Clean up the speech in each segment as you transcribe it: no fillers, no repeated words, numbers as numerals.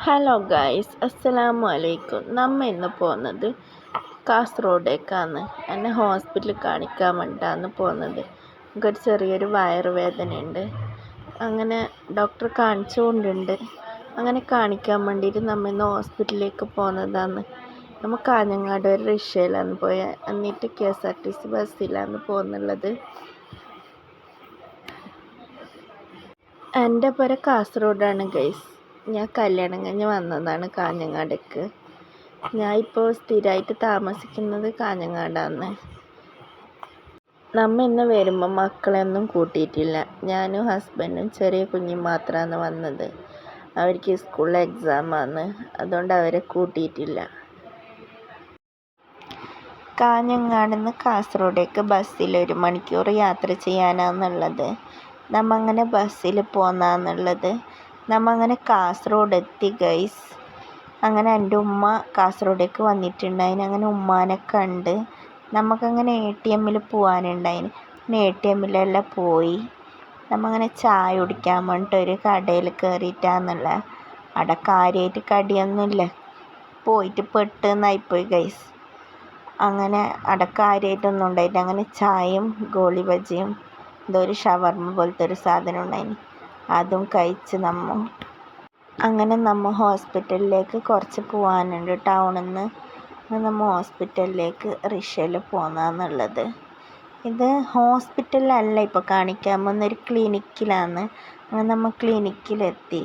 Hello guys, അസ്സലാമു അലൈക്കും. നമ്മ ഇന്ന് പോകുന്നത് കാസർഗോഡേക്കാണ്. എന്നെ ഹോസ്പിറ്റലിൽ കാണിക്കാൻ വേണ്ടിയിട്ടാണ് പോകുന്നത്. എനിക്കൊരു ചെറിയൊരു വയറുവേദനയുണ്ട്. അങ്ങനെ ഡോക്ടറെ കാണിച്ചുകൊണ്ടുണ്ട്. അങ്ങനെ കാണിക്കാൻ വേണ്ടിയിട്ട് നമ്മ ഇന്ന് ഹോസ്പിറ്റലിലേക്ക് പോകുന്നതാണ്. നമ്മൾ കാഞ്ഞങ്ങാട് ഒരു റിക്ഷയിലാണ് പോയത്. എന്നിട്ട് KSRTC ബസ്സിലാണ് പോകുന്നുള്ളത്. എൻ്റെ പുര കാസർഗോഡാണ് ഗൈസ്. ഞാൻ കല്യാണം കഴിഞ്ഞ് വന്നതാണ് കാഞ്ഞങ്ങാടേക്ക്. ഞാൻ ഇപ്പോൾ സ്ഥിരമായിട്ട് താമസിക്കുന്നത് കാഞ്ഞങ്ങാടാണ്. നമ്മ ഇന്ന് വരുമ്പോൾ മക്കളെയൊന്നും കൂട്ടിയിട്ടില്ല. ഞാനും ഹസ്ബൻഡും ചെറിയ കുഞ്ഞും മാത്രമാണ് വന്നത്. അവർക്ക് സ്കൂളിൽ എക്സാമാണ്, അതുകൊണ്ട് അവരെ കൂട്ടിയിട്ടില്ല. കാഞ്ഞങ്ങാട് നിന്ന് കാസർഗോഡേക്ക് ബസ്സിൽ 1 മണിക്കൂർ യാത്ര ചെയ്യാനാണെന്നുള്ളത്. നമ്മ അങ്ങനെ ബസ്സിൽ പോന്നാന്നുള്ളത്. നമ്മ അങ്ങനെ കാസർഗോഡ് എത്തി ഗൈസ്. അങ്ങനെ എൻ്റെ ഉമ്മ കാസർഗോഡേക്ക് വന്നിട്ടുണ്ടായിന്. അങ്ങനെ ഉമ്മാനെ കണ്ട് നമുക്കങ്ങനെ ATM പോകാനുണ്ടായിന്. അങ്ങനെ ATM പോയി നമ്മങ്ങനെ ചായ കുടിക്കാൻ വേണ്ടിയിട്ട് ഒരു കടയിൽ കയറിയിട്ടാന്നുള്ള. അവിടെ കാര്യമായിട്ട് കടിയൊന്നുമില്ല, പോയിട്ട് പെട്ടെന്നായിപ്പോയി ഗൈസ്. അങ്ങനെ അവിടെ കാര്യമായിട്ടൊന്നും ഉണ്ടായില്ല. അങ്ങനെ ചായയും ഗോളി ബജിയും എന്തോ ഒരു ഷവർമ്മ പോലത്തെ ഒരു സാധനം ഉണ്ടായിന്, അതും കഴിച്ച് അങ്ങനെ നമ്മ ഹോസ്പിറ്റലിലേക്ക് കുറച്ച് പോകാനുണ്ട് ടൗണിൽ നിന്ന്. നമ്മൾ ഹോസ്പിറ്റലിലേക്ക് റിക്ഷയിൽ പോകുന്നതെന്നുള്ളത്. ഇത് ഹോസ്പിറ്റലിലല്ല ഇപ്പോൾ കാണിക്കാൻ പോകുന്ന, ഒരു ക്ലിനിക്കിലാണ്. അങ്ങനെ നമ്മൾ ക്ലിനിക്കിലെത്തി.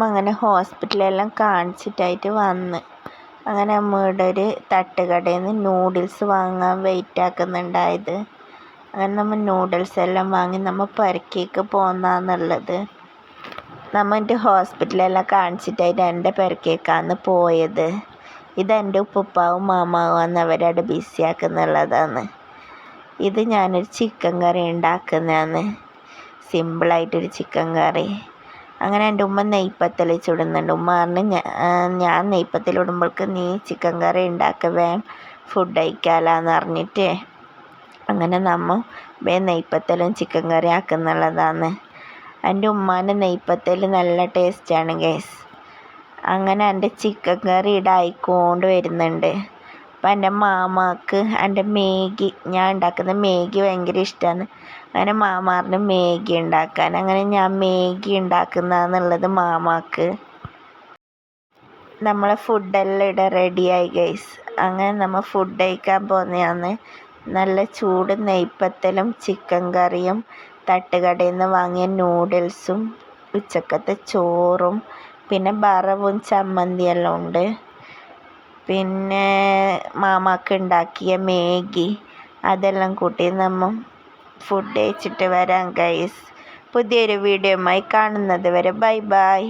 അങ്ങനെ ഹോസ്പിറ്റലെല്ലാം കാണിച്ചിട്ടായിട്ട് വന്ന്. അങ്ങനെ നമ്മളുടെ ഒരു തട്ടുകടയിൽ നിന്ന് നൂഡിൽസ് വാങ്ങാൻ വെയിറ്റ് ആക്കുന്നുണ്ടായത്. അങ്ങനെ നമ്മൾ നൂഡിൽസ് എല്ലാം വാങ്ങി നമ്മൾ പുരക്കേക്ക് പോന്നാന്നുള്ളത്. എൻ്റെ ഹോസ്പിറ്റലെല്ലാം കാണിച്ചിട്ടായിട്ട് എൻ്റെ പുരക്കേക്കാണ് പോയത്. ഇതെൻ്റെ ഉപ്പുപ്പാവും മാമാവും അവരവിടെ ബിസി ആക്കുന്നുള്ളതാണ്. ഇത് ഞാനൊരു ചിക്കൻ കറി ഉണ്ടാക്കുന്നതാണ്, സിമ്പിളായിട്ടൊരു ചിക്കൻ കറി. അങ്ങനെ എൻ്റെ ഉമ്മ നെയ്പ്പത്തൽ ചുടുന്നുണ്ട്. ഉമ്മ പറഞ്ഞു, ഞാൻ നെയ്പ്പത്തൽ ഇടുമ്പോൾക്ക് നീ ചിക്കൻ കറി ഉണ്ടാക്കവേ, ഫുഡ് കഴിക്കാമെന്ന് പറഞ്ഞിട്ട്. അങ്ങനെ നെയ്പ്പത്തലും ചിക്കൻ കറി ആക്കുന്നുള്ളതാണ്. എൻ്റെ ഉമ്മാൻ്റെ നെയ്പ്പത്തൽ നല്ല ടേസ്റ്റാണ് ഗൈസ്. അങ്ങനെ എൻ്റെ ചിക്കൻ കറി ഇടായിക്കൊണ്ട് വരുന്നുണ്ട്. അപ്പം എൻ്റെ മാമാക്ക് എൻ്റെ ഞാൻ ഉണ്ടാക്കുന്ന മാഗി ഭയങ്കര ഇഷ്ടമാണ്. അങ്ങനെ മാമാറിന് മാഗി ഉണ്ടാക്കാൻ. അങ്ങനെ ഞാൻ മാഗി ഉണ്ടാക്കുന്നതെന്നുള്ളത് മാമാക്ക്. നമ്മളെ ഫുഡെല്ലാം ഇവിടെ റെഡിയായി ഗൈസ്. അങ്ങനെ നമ്മൾ ഫുഡ് കഴിക്കാൻ പോകുന്നതാണ്. നല്ല ചൂട് നെയ്പ്പത്തലും ചിക്കൻ കറിയും തട്ടുകടയിൽ നിന്ന് വാങ്ങിയ നൂഡിൽസും ഉച്ചക്കത്തെ ചോറും പിന്നെ വറവും ചമ്മന്തിയെല്ലാം ഉണ്ട്. പിന്നെ മാമാക്ക് ഉണ്ടാക്കിയ മാഗി, അതെല്ലാം കൂട്ടി നമ്മൾ ഫുഡ് കഴിച്ചിട്ട് വരാം ഗൈസ്. പുതിയൊരു വീഡിയോയുമായി കാണുന്നത് വരെ ബൈ ബൈ.